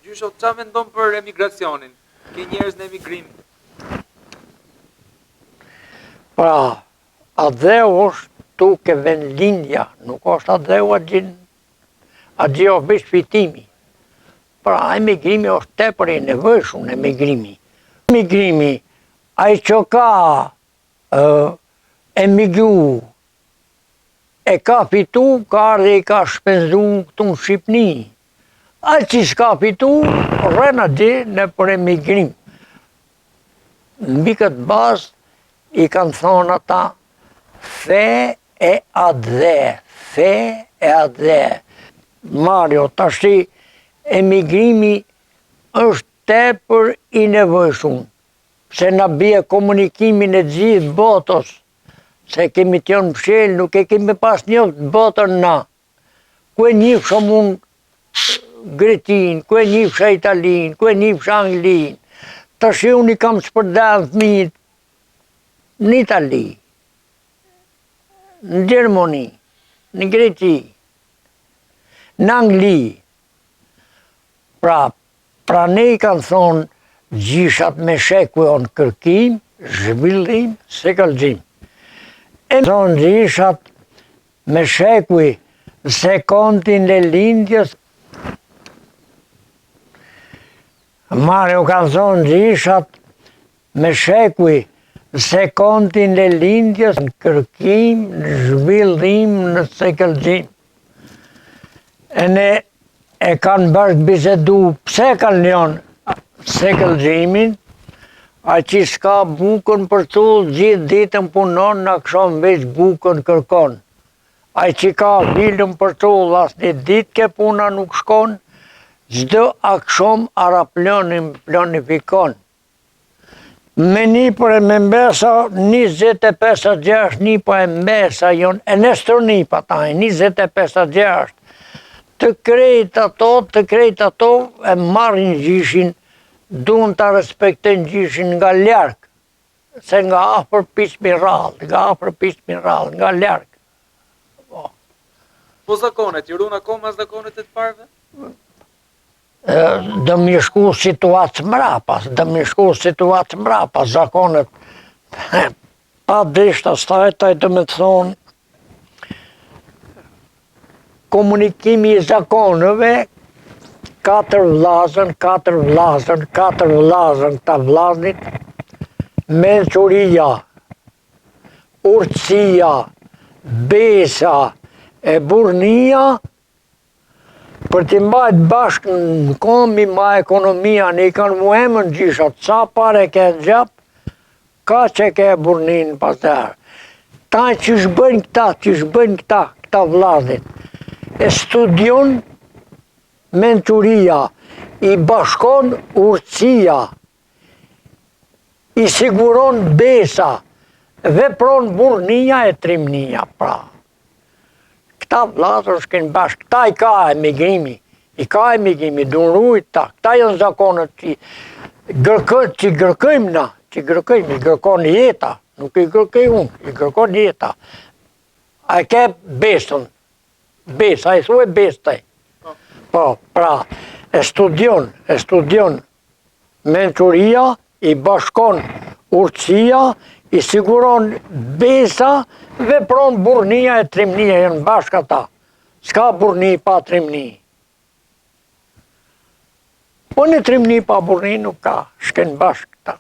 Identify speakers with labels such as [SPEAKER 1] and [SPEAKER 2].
[SPEAKER 1] Gjysho, qa mendon për emigracionin? Ke njerëz në emigrim?
[SPEAKER 2] Pra, adheu është tuke vendlindja, nuk është adheu atë është fitimi. Pra, emigrimi është tepër i nevojshëm emigrimi. Emigrimi, ai që ka emigru, e ka fitu, ka ardhe i ka shpenzu këtu në Shqipni. Ai që s'ka fitu, rrena di në për emigrim. Mbi këtë bazë, i kanë thonë ata, fe e adhe, fe e adhe. Mario, tashi, emigrimi është tepër i nevojshëm, se na bie komunikimin e gjithë botës, se kemi t'jon mshel, nuk e kemi pas njoftë botën na. Ku e njifsha unë Gretin, ku e njifsha Italin, ku e njifsha Anglin. Tashi unë i kam shpërdar fëmijët në Itali, në Gjermani, në Greti, në Angli. Pra ne i kanë thonë gjishat me shekujon kërkim, zhvillim, sekëllxim. E thonë gjishat me shekuj sekontin e lindjes. Mario kanë thonë gjishat me shekuj sekontin e lindjes në kërkim, në zhvillim, në sekëllxim. E ne e kanë bashkë bisedu pse kanë lënë sekëllximin, a që s'ka bukën për thull, gjithë ditën punon, na këshon veç bukën kërkon. A që ka vilën për thull, as një ditë ke puna nuk shkon, çdo akşam ara planifikon. Me një për e me mbesa 25-6, një për e mbesa jonë, e nestër një pa taj, 25-6. Të krejt ato e marrin gjishin, duhen të respektojnë gjishin nga larg, se nga afër pismi rrallë, nga larg.
[SPEAKER 1] Po zakonet, ju runë akoma zakonet e të parve?
[SPEAKER 2] Dë më shku situatë mrapa, zakonet. Pa drishta stajtaj dë me thonë, komunikimi i zakonëve, 4 vlazën, këta vlaznit, menquria, urtësia, besa e burnia, për t'i mbajt bashkë në kombi ma ekonomia, në i kanë muemën gjishat, sa pare ke në gjap, ka që ke burnin pas të herë. Ta që shbëjnë këta vlaznit, e studion menquria, i bashkon urtësia, i siguron besa, vepron burnia e trimnia, pra. Këta vllazër shkenë bashkë, këta i ka emigrimi, dunë rujt ta, këta janë zakonët që gërkojmë na, i gërkon jeta, nuk i gërkoj unë, i gërkon jeta. A ke besën, besa, i thue bestaj. Po, pra, e studion menquria, i bashkon urtësia, i siguron besa, vepron burnia e trimnia, janë bashkë ata. S'ka burni pa trimni. Po në trimni pa burni nuk ka, shken bashkë ta.